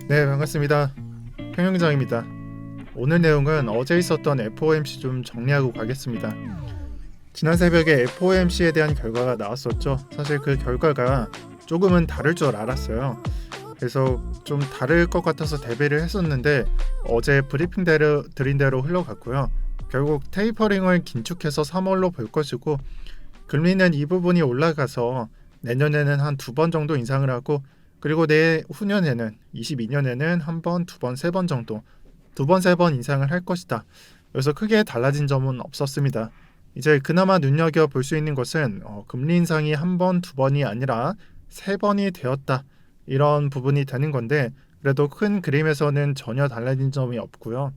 네, 반갑습니다. 평영장입니다. 오늘 내용은 어제 있었던 FOMC 좀 정리하고 가겠습니다. 지난 새벽에 FOMC에 대한 결과가 나왔었죠. 사실 그 결과가 조금은 다를 줄 알았어요. 그래서 좀 다를 것 같아서 대비를 했었는데 어제 브리핑대로 드린 대로 흘러갔고요. 결국 테이퍼링을 긴축해서 3월로 볼 것이고 금리는 이 부분이 올라가서 내년에는 한 2번 정도 인상을 하고 그리고 내후년에는 22년에는 한 번, 두 번, 세 번 정도 2번, 3번 인상을 할 것이다. 그래서 크게 달라진 점은 없었습니다. 이제 그나마 눈여겨 볼 수 있는 것은 금리 인상이 한 번, 두 번이 아니라 세 번이 되었다. 이런 부분이 되는 건데 그래도 큰 그림에서는 전혀 달라진 점이 없고요.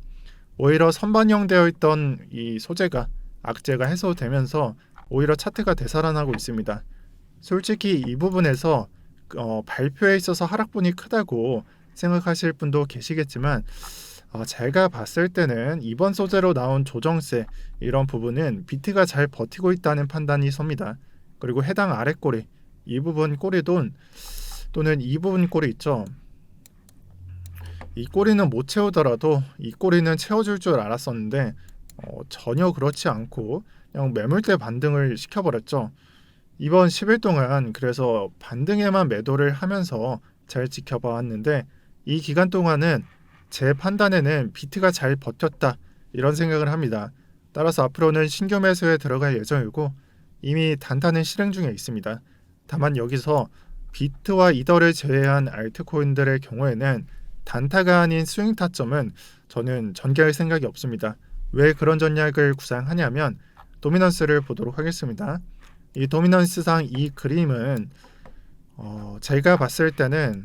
오히려 선반영되어 있던 이 소재가 악재가 해소되면서 오히려 차트가 되살아나고 있습니다. 솔직히 이 부분에서 발표에 있어서 하락분이 크다고 생각하실 분도 계시겠지만 제가 봤을 때는 이번 소재로 나온 조정세 이런 부분은 비트가 잘 버티고 있다는 판단이 섭니다. 그리고 해당 아래 꼬리 이 부분 꼬리도 또는 이 부분 꼬리 있죠. 이 꼬리는 못 채우더라도 이 꼬리는 채워줄 줄 알았었는데 전혀 그렇지 않고 그냥 매물대 반등을 시켜버렸죠. 이번 10일 동안 그래서 반등에만 매도를 하면서 잘 지켜봐왔는데 이 기간 동안은 제 판단에는 비트가 잘 버텼다 이런 생각을 합니다. 따라서 앞으로는 신규 매수에 들어갈 예정이고 이미 단타는 실행 중에 있습니다. 다만 여기서 비트와 이더를 제외한 알트코인들의 경우에는 단타가 아닌 스윙 타점은 저는 전개할 생각이 없습니다. 왜 그런 전략을 구상하냐면 도미넌스를 보도록 하겠습니다. 이 도미넌스상 이 그림은 제가 봤을 때는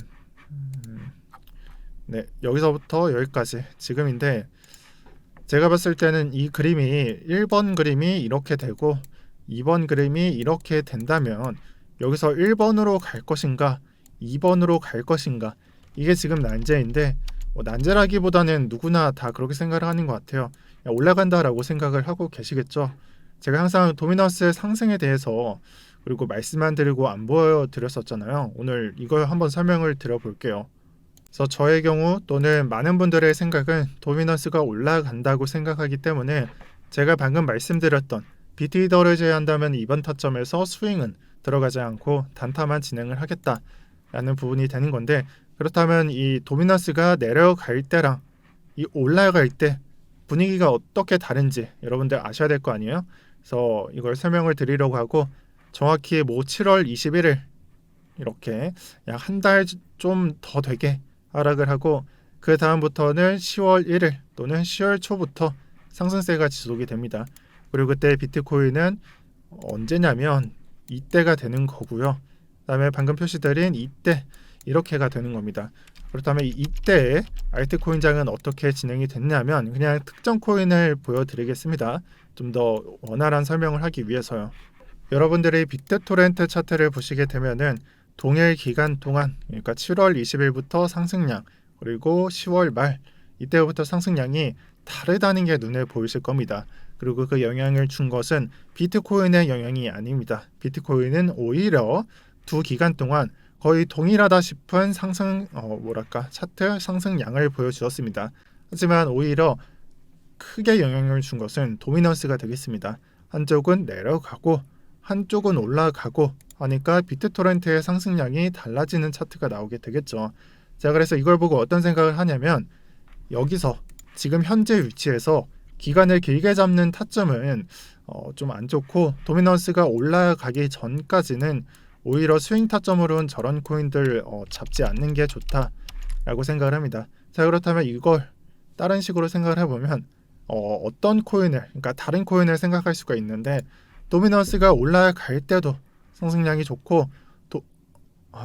네, 여기서부터 여기까지 지금인데 제가 봤을 때는 이 그림이 1번 그림이 이렇게 되고 2번 그림이 이렇게 된다면 여기서 1번으로 갈 것인가 2번으로 갈 것인가 이게 지금 난제인데 난제라기보다는 누구나 다 그렇게 생각을 하는 것 같아요. 올라간다라고 생각을 하고 계시겠죠. 제가 항상 도미넌스의 상승에 대해서 그리고 말씀만 드리고 안 보여드렸었잖아요. 오늘 이걸 한번 설명을 드려볼게요. 그래서 저의 경우 또는 많은 분들의 생각은 도미넌스가 올라간다고 생각하기 때문에 제가 방금 말씀드렸던 비트 이더를 제외한다면 이번 타점에서 스윙은 들어가지 않고 단타만 진행을 하겠다라는 부분이 되는 건데 그렇다면 이 도미넌스가 내려갈 때랑 이 올라갈 때 분위기가 어떻게 다른지 여러분들 아셔야 될 거 아니에요? 그래서 이걸 설명을 드리려고 하고 정확히 7월 21일 이렇게 약 한 달 좀 더 되게 하락을 하고 그 다음부터는 10월 1일 또는 10월 초부터 상승세가 지속이 됩니다. 그리고 그때 비트코인은 언제냐면 이때가 되는 거고요. 그다음에 방금 표시드린 이때 이렇게가 되는 겁니다. 그렇다면 이때 알트코인장은 어떻게 진행이 됐냐면 그냥 특정 코인을 보여드리겠습니다. 좀 더 원활한 설명을 하기 위해서요. 여러분들이 비트토렌트 차트를 보시게 되면은 동일 기간 동안 그러니까 7월 20일부터 상승량 그리고 10월 말 이때부터 상승량이 다르다는 게 눈에 보이실 겁니다. 그리고 그 영향을 준 것은 비트코인의 영향이 아닙니다. 비트코인은 오히려 두 기간 동안 거의 동일하다 싶은 상승 차트 상승량을 보여주었습니다. 하지만 오히려 크게 영향을 준 것은 도미넌스가 되겠습니다. 한쪽은 내려가고 한쪽은 올라가고 하니까 비트토렌트의 상승량이 달라지는 차트가 나오게 되겠죠. 자, 그래서 이걸 보고 어떤 생각을 하냐면 여기서 지금 현재 위치에서 기간을 길게 잡는 타점은 좀 안 좋고 도미넌스가 올라가기 전까지는 오히려 스윙 타점으로는 저런 코인들 잡지 않는 게 좋다라고 생각을 합니다. 자, 그렇다면 이걸 다른 식으로 생각을 해보면 어떤 코인을 그러니까 다른 코인을 생각할 수가 있는데 도미넌스가 올라갈 때도 상승량이 좋고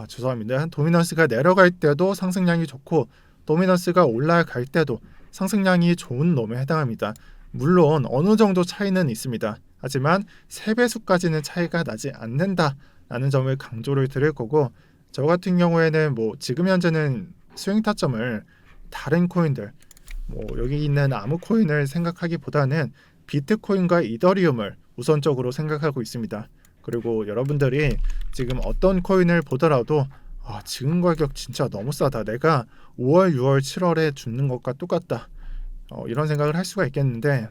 죄송합니다. 도미넌스가 내려갈 때도 상승량이 좋고 도미넌스가 올라갈 때도 상승량이 좋은 놈에 해당합니다. 물론 어느 정도 차이는 있습니다. 하지만 3배수까지는 차이가 나지 않는다라는 점을 강조를 드릴 거고 저 같은 경우에는 지금 현재는 스윙 타점을 다른 코인들 여기 있는 아무 코인을 생각하기보다는 비트코인과 이더리움을 우선적으로 생각하고 있습니다. 그리고 여러분들이 지금 어떤 코인을 보더라도 지금 가격 진짜 너무 싸다. 내가 5월, 6월, 7월에 주는 것과 똑같다. 이런 생각을 할 수가 있겠는데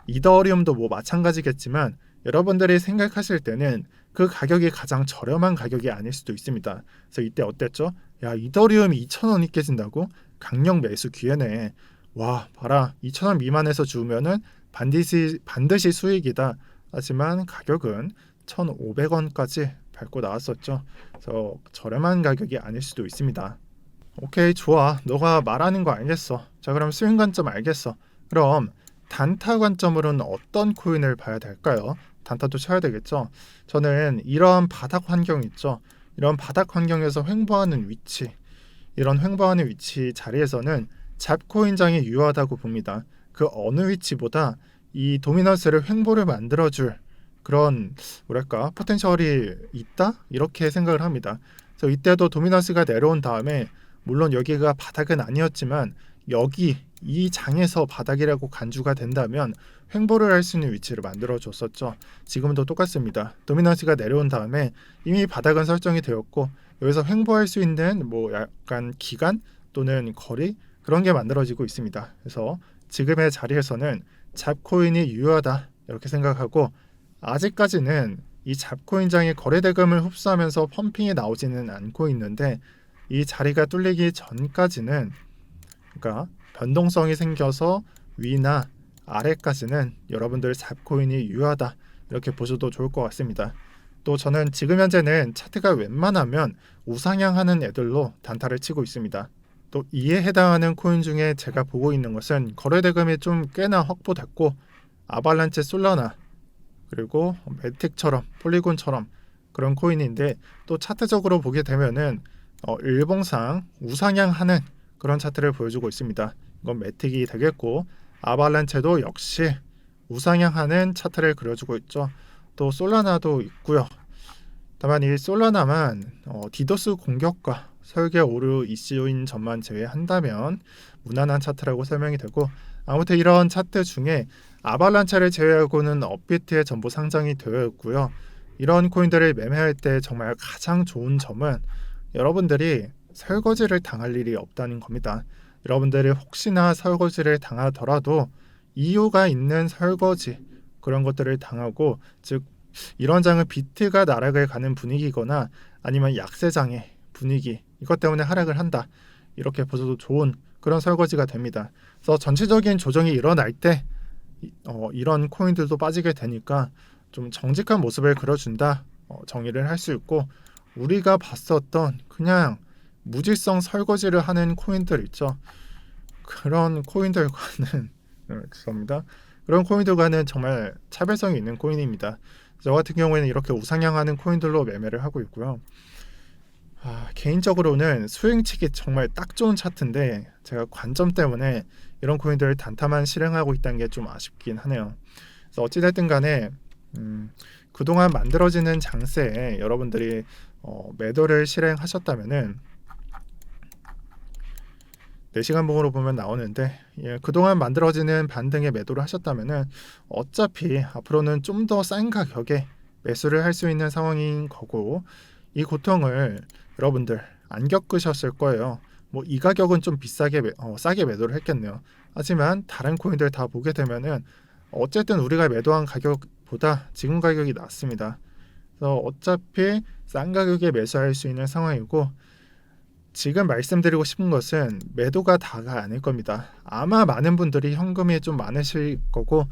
이더리움도 뭐 마찬가지겠지만 여러분들이 생각하실 때는 그 가격이 가장 저렴한 가격이 아닐 수도 있습니다. 그래서 이때 어땠죠? 야, 이더리움이 2,000원이 깨진다고? 강력 매수 기회네. 와, 봐라. 2,000원 미만에서 주면은 반드시 수익이다. 하지만 가격은 1,500원까지 밟고 나왔었죠. 그래서 저렴한 가격이 아닐 수도 있습니다. 오케이, 좋아. 너가 말하는 거 알겠어. 자, 그럼 수익 관점 알겠어. 그럼 단타 관점으로는 어떤 코인을 봐야 될까요? 단타도 쳐야 되겠죠. 저는 이런 바닥 환경 있죠. 이런 바닥 환경에서 횡보하는 위치, 이런 횡보하는 위치 자리에서는 잡코인장이 유효하다고 봅니다. 그 어느 위치보다 이 도미넌스를 횡보를 만들어줄 그런 뭐랄까 포텐셜이 있다? 이렇게 생각을 합니다. 그래서 이때도 도미넌스가 내려온 다음에 물론 여기가 바닥은 아니었지만 여기 이 장에서 바닥이라고 간주가 된다면 횡보를 할 수 있는 위치를 만들어 줬었죠. 지금도 똑같습니다. 도미넌스가 내려온 다음에 이미 바닥은 설정이 되었고 여기서 횡보할 수 있는 뭐 약간 기간 또는 거리 그런 게 만들어지고 있습니다. 그래서 지금의 자리에서는 잡코인이 유효하다 이렇게 생각하고 아직까지는 이 잡코인장이 거래대금을 흡수하면서 펌핑이 나오지는 않고 있는데 이 자리가 뚫리기 전까지는 그러니까 변동성이 생겨서 위나 아래까지는 여러분들 잡코인이 유효하다 이렇게 보셔도 좋을 것 같습니다. 또 저는 지금 현재는 차트가 웬만하면 우상향하는 애들로 단타를 치고 있습니다. 또 이에 해당하는 코인 중에 제가 보고 있는 것은 거래대금이 좀 꽤나 확보됐고 아발란체 솔라나 그리고 매틱처럼 폴리곤처럼 그런 코인인데 또 차트적으로 보게 되면은 일봉상 우상향하는 그런 차트를 보여주고 있습니다. 이건 매틱이 되겠고 아발란체도 역시 우상향하는 차트를 그려주고 있죠. 또 솔라나도 있고요. 다만 이 솔라나만 디도스 공격과 설계 오류 이슈인 점만 제외한다면 무난한 차트라고 설명이 되고 아무튼 이런 차트 중에 아발란체를 제외하고는 업비트에 전부 상장이 되어 있고요. 이런 코인들을 매매할 때 정말 가장 좋은 점은 여러분들이 설거지를 당할 일이 없다는 겁니다. 여러분들이 혹시나 설거지를 당하더라도 이유가 있는 설거지 그런 것들을 당하고 즉 이런 장은 비트가 나락을 가는 분위기거나 아니면 약세장의 분위기 이것 때문에 하락을 한다 이렇게 보셔도 좋은 그런 설거지가 됩니다. 그래서 전체적인 조정이 일어날 때 이런 코인들도 빠지게 되니까 좀 정직한 모습을 그려준다 정의를 할 수 있고 우리가 봤었던 그냥 무질성 설거지를 하는 코인들 있죠. 그런 코인들과는 죄송합니다. 그런 코인들과는 정말 차별성이 있는 코인입니다. 저 같은 경우에는 이렇게 우상향하는 코인들로 매매를 하고 있고요. 개인적으로는 스윙치기 정말 딱 좋은 차트인데 제가 관점 때문에 이런 코인들을 단타만 실행하고 있다는 게 좀 아쉽긴 하네요. 그래서 어찌됐든 간에 그동안 만들어지는 장세에 여러분들이 매도를 실행하셨다면은 4시간 봉으로 보면 나오는데 그동안 만들어지는 반등에 매도를 하셨다면은 어차피 앞으로는 좀 더 싼 가격에 매수를 할 수 있는 상황인 거고 이 고통을 여러분들 안 겪으셨을 거예요. 뭐 이 가격은 좀 싸게 매도를 했겠네요. 하지만 다른 코인들 다 보게 되면은 어쨌든 우리가 매도한 가격보다 지금 가격이 낮습니다. 그래서 어차피 싼 가격에 매수할 수 있는 상황이고 지금 말씀드리고 싶은 것은 매도가 다가 아닐 겁니다. 아마 많은 분들이 현금이 좀 많으실 거고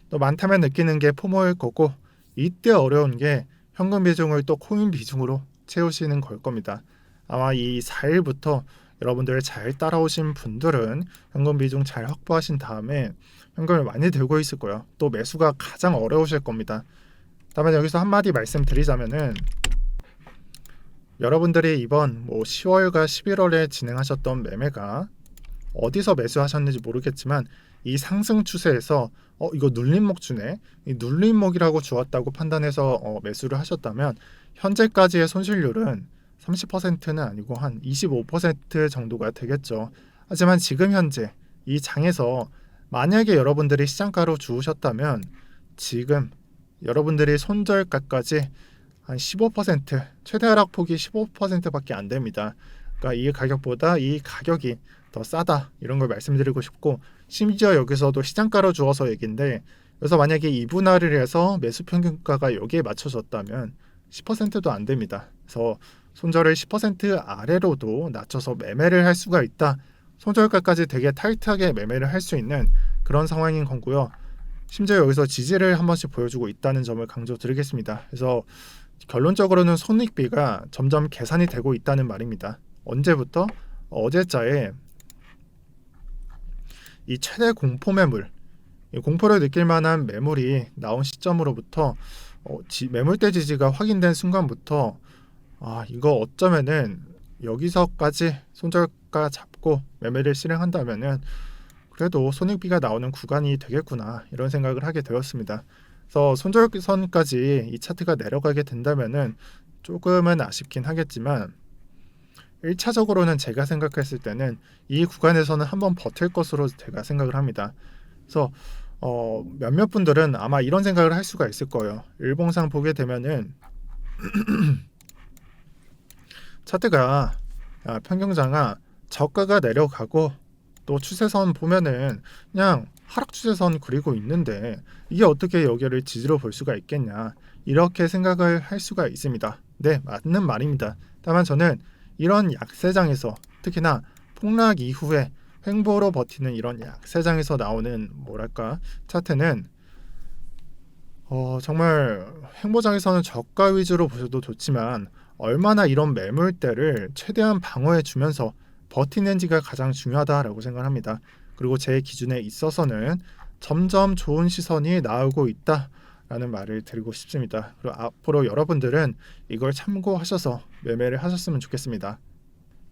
또 많다면 느끼는 게 포모일 거고 이때 어려운 게 현금 비중을 또 코인 비중으로 채우시는 걸 겁니다. 아마 이 4일부터 여러분들 잘 따라오신 분들은 현금 비중 잘 확보하신 다음에 현금을 많이 들고 있을 거예요. 또 매수가 가장 어려우실 겁니다. 다만 여기서 한마디 말씀드리자면은 여러분들이 이번 10월과 11월에 진행하셨던 매매가 어디서 매수하셨는지 모르겠지만 이 상승 추세에서 이거 눌림목 주네 이 눌림목이라고 주었다고 판단해서 매수를 하셨다면 현재까지의 손실률은 30%는 아니고 한 25% 정도가 되겠죠. 하지만 지금 현재 이 장에서 만약에 여러분들이 시장가로 주우셨다면 지금 여러분들이 손절가까지 한 15%, 최대 하락폭이 15%밖에 안 됩니다. 그러니까 이 가격보다 이 가격이 더 싸다 이런 걸 말씀드리고 싶고, 심지어 여기서도 시장가로 주어서 얘기인데, 그래서 만약에 이분할을 해서 매수 평균가가 여기에 맞춰졌다면 10%도 안 됩니다. 그래서 손절을 10% 아래로도 낮춰서 매매를 할 수가 있다. 손절가까지 되게 타이트하게 매매를 할 수 있는 그런 상황인 거고요. 심지어 여기서 지지를 한 번씩 보여주고 있다는 점을 강조드리겠습니다. 그래서 결론적으로는 손익비가 점점 계산이 되고 있다는 말입니다. 언제부터? 어제자에 이 최대 공포 매물, 이 공포를 느낄 만한 매물이 나온 시점으로부터 매물대 지지가 확인된 순간부터 이거 어쩌면은 여기서까지 손절가 잡고 매매를 실행한다면은 그래도 손익비가 나오는 구간이 되겠구나 이런 생각을 하게 되었습니다. 그래서 손절선까지 이 차트가 내려가게 된다면은 조금은 아쉽긴 하겠지만 1차적으로는 제가 생각했을 때는 이 구간에서는 한번 버틸 것으로 제가 생각을 합니다. 그래서 몇몇 분들은 아마 이런 생각을 할 수가 있을 거예요. 일봉상 보게 되면은 차트가 평경장아 저가가 내려가고 또 추세선 보면은 그냥 하락 추세선 그리고 있는데 이게 어떻게 여기를 지지로 볼 수가 있겠냐 이렇게 생각을 할 수가 있습니다. 네, 맞는 말입니다. 다만 저는 이런 약세장에서 특히나 폭락 이후에 횡보로 버티는 이런 약세장에서 나오는 차트는 정말 횡보장에서는 저가 위주로 보셔도 좋지만 얼마나 이런 매물대를 최대한 방어해 주면서 버티는지가 가장 중요하다라고 생각합니다. 그리고 제 기준에 있어서는 점점 좋은 시선이 나오고 있다라는 말을 드리고 싶습니다. 그리고 앞으로 여러분들은 이걸 참고하셔서 매매를 하셨으면 좋겠습니다.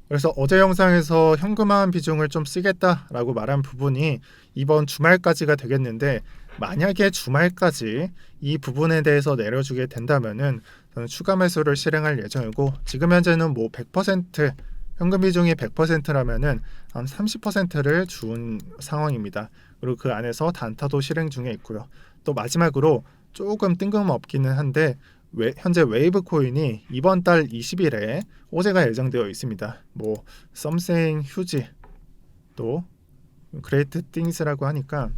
그래서 어제 영상에서 현금화한 비중을 좀 쓰겠다라고 말한 부분이 이번 주말까지가 되겠는데, 만약에 주말까지 이 부분에 대해서 내려주게 된다면은 저는 추가 매수를 실행할 예정이고, 지금 현재는 100% 현금 비중이 100%라면은 한 30%를 준 상황입니다. 그리고 그 안에서 단타도 실행 중에 있고요. 또 마지막으로 조금 뜬금없기는 한데 현재 웨이브 코인이 이번 달 20일에 호재가 예정되어 있습니다. something huge 또 great things라고 하니까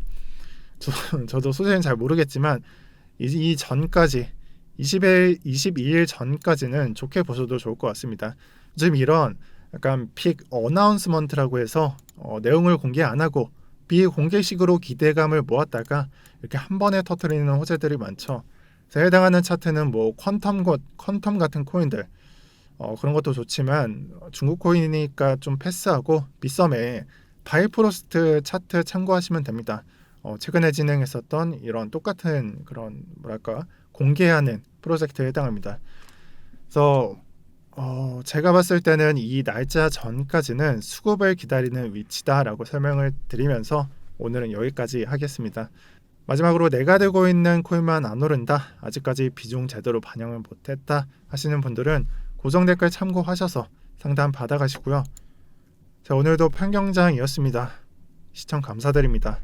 저도 소재는 잘 모르겠지만 이 전까지 22일 전까지는 좋게 보셔도 좋을 것 같습니다. 요즘 이런 약간 픽 어나운스먼트라고 해서 내용을 공개 안 하고 비공개식으로 기대감을 모았다가 이렇게 한 번에 터뜨리는 호재들이 많죠. 해당하는 차트는 퀀텀 같은 코인들 그런 것도 좋지만 중국 코인이니까 좀 패스하고 빗썸에 바이프로스트 차트 참고하시면 됩니다. 최근에 진행했었던 이런 똑같은 그런 공개하는 프로젝트에 해당합니다. 그래서 제가 봤을 때는 이 날짜 전까지는 수급을 기다리는 위치다라고 설명을 드리면서 오늘은 여기까지 하겠습니다. 마지막으로 내가 들고 있는 코인만 안 오른다, 아직까지 비중 제대로 반영을 못했다 하시는 분들은 고정 댓글 참고하셔서 상담 받아가시고요. 자, 오늘도 평경장이었습니다. 시청 감사드립니다.